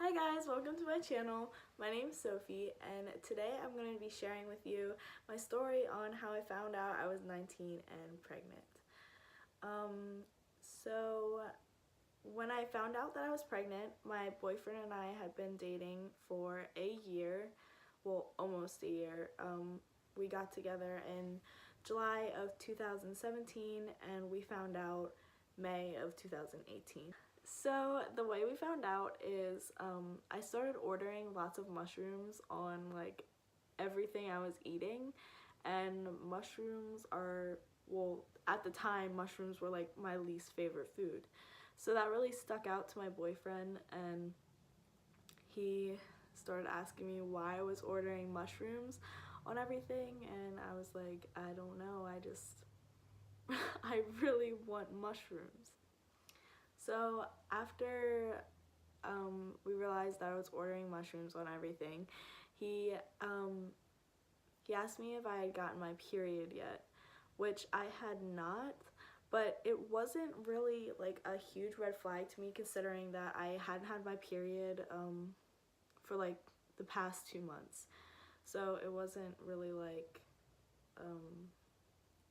Hi guys, welcome to my channel. My name's Sophie and today I'm going to be sharing with you my story on how I found out I was 19 and pregnant. So when I found out that I was pregnant, my boyfriend and I had been dating for a year, well almost a year. We got together in July of 2017 and we found out May of 2018. So the way we found out is I started ordering lots of mushrooms on like everything I was eating, and mushrooms are, well, at the time mushrooms were like my least favorite food. So that really stuck out to my boyfriend and he started asking me why I was ordering mushrooms on everything, and I was like, I don't know, I really want mushrooms. So after we realized that I was ordering mushrooms on everything, he asked me if I had gotten my period yet, which I had not, but it wasn't really like a huge red flag to me considering that I hadn't had my period for like the past 2 months. So it wasn't really like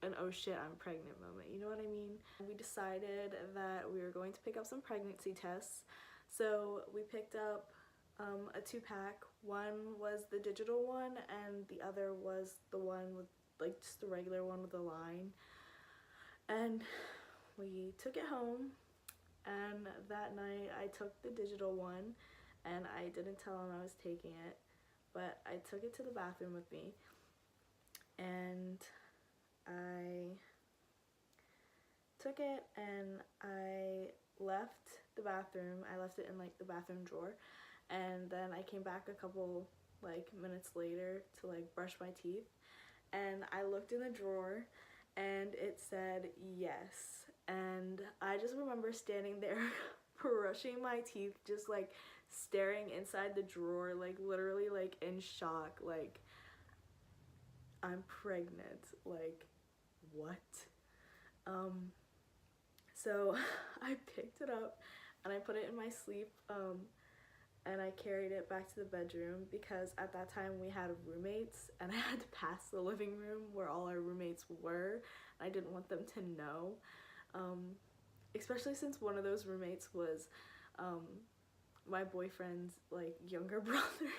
an oh shit I'm pregnant moment, you know what I mean? We decided that we were going to pick up some pregnancy tests. So we picked up a 2-pack. One was the digital one and the other was the one with like just the regular one with the line. And we took it home, and that night I took the digital one and I didn't tell him I was taking it, but I took it to the bathroom with me and I took it and I left the bathroom. I left it in like the bathroom drawer, and then I came back a couple like minutes later to like brush my teeth, and I looked in the drawer and it said yes, and I just remember standing there brushing my teeth, just like staring inside the drawer, like literally like in shock, like I'm pregnant, like what? So I picked it up and I put it in my sleep, and I carried it back to the bedroom because at that time we had roommates and I had to pass the living room where all our roommates were. I didn't want them to know, especially since one of those roommates was my boyfriend's like younger brother.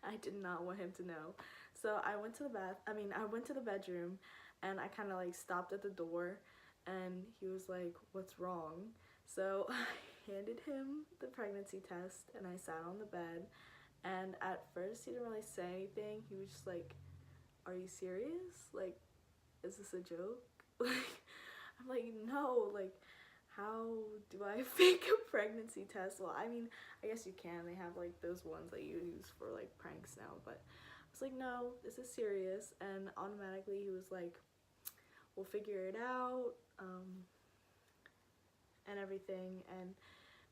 I did not want him to know. So I went to the bedroom and I kind of like stopped at the door and he was like, what's wrong? So I handed him the pregnancy test and I sat on the bed, and at first he didn't really say anything. He was just like, are you serious? Like, is this a joke? Like, I'm like, no, like, how do I fake a pregnancy test? Well, I mean, I guess you can. They have like those ones that you use for like pranks now, but I was like, no, this is serious. And automatically he was like, we'll figure it out, and everything. And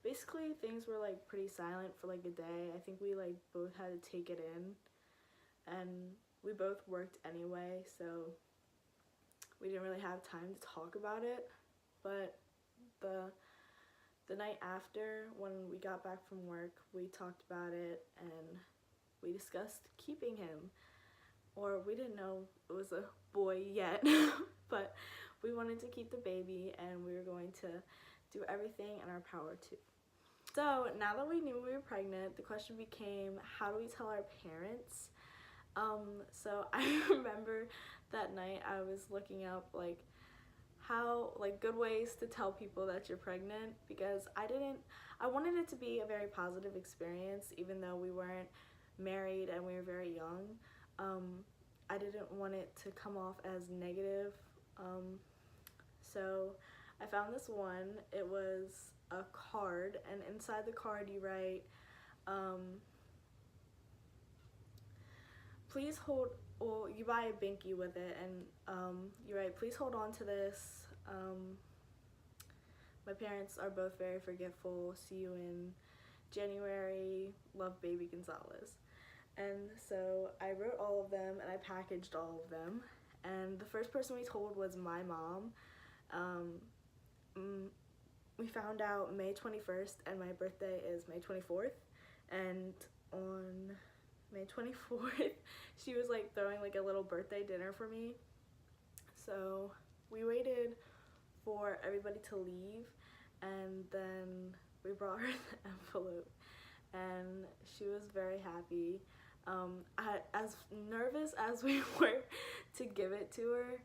basically things were like pretty silent for like a day. I think we like both had to take it in, and we both worked anyway, so we didn't really have time to talk about it. But the night after, when we got back from work, we talked about it and we discussed keeping him, or we didn't know it was a boy yet, but we wanted to keep the baby and we were going to do everything in our power to. So now that we knew we were pregnant, the question became, how do we tell our parents? So I remember that night I was looking up like good ways to tell people that you're pregnant, because I wanted it to be a very positive experience even though we weren't married and we were very young. I didn't want it to come off as negative. So I found this one. It was a card, and inside the card you write, please hold, well, you buy a binky with it, and you write, please hold on to this. My parents are both very forgetful. See you in January. Love, Baby Gonzalez. And so I wrote all of them and I packaged all of them. And the first person we told was my mom. We found out May 21st and my birthday is May 24th. And on May 24th, she was like throwing like a little birthday dinner for me. So we waited for everybody to leave, and then we brought her the envelope, and she was very happy. As nervous as we were to give it to her,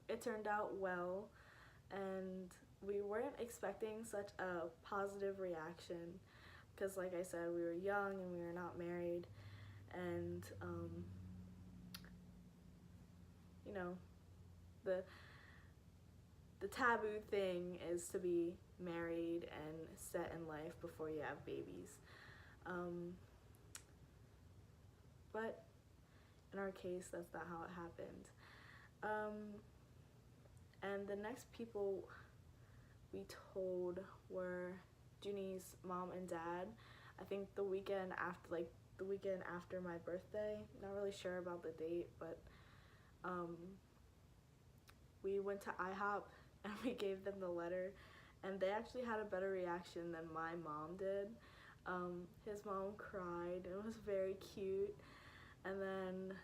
it turned out well, and we weren't expecting such a positive reaction because, like I said, we were young and we were not married, and you know, the taboo thing is to be married and set in life before you have babies. But in our case, that's not how it happened. And the next people we told were Junie's mom and dad. I think the weekend after my birthday. Not really sure about the date, but we went to IHOP and we gave them the letter, and they actually had a better reaction than my mom did. His mom cried. It was very cute. And then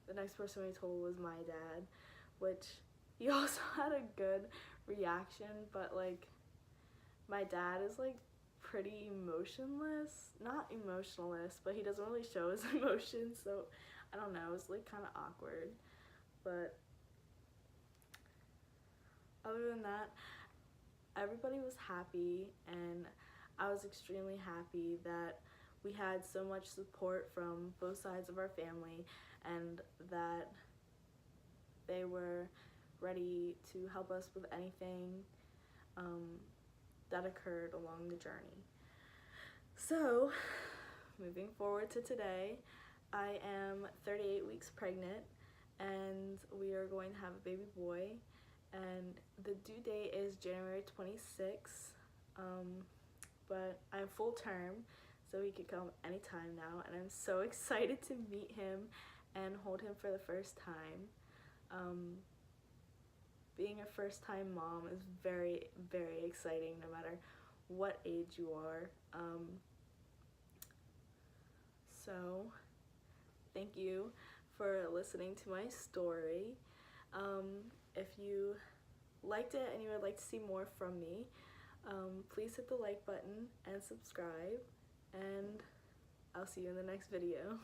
the next person we told was my dad, which he also had a good reaction, but like my dad is like pretty emotionless, not emotionless, but he doesn't really show his emotions, so I don't know, it was like kind of awkward. But other than that, everybody was happy, and I was extremely happy that we had so much support from both sides of our family, and that they were ready to help us with anything that occurred along the journey. So, moving forward to today, I am 38 weeks pregnant, and we are going to have a baby boy, and the due date is January 26th, but I have full term, so he could come anytime now, and I'm so excited to meet him and hold him for the first time. Being a first-time mom is very, very exciting, no matter what age you are. So, thank you for listening to my story. If you liked it and you would like to see more from me, please hit the like button and subscribe, and I'll see you in the next video.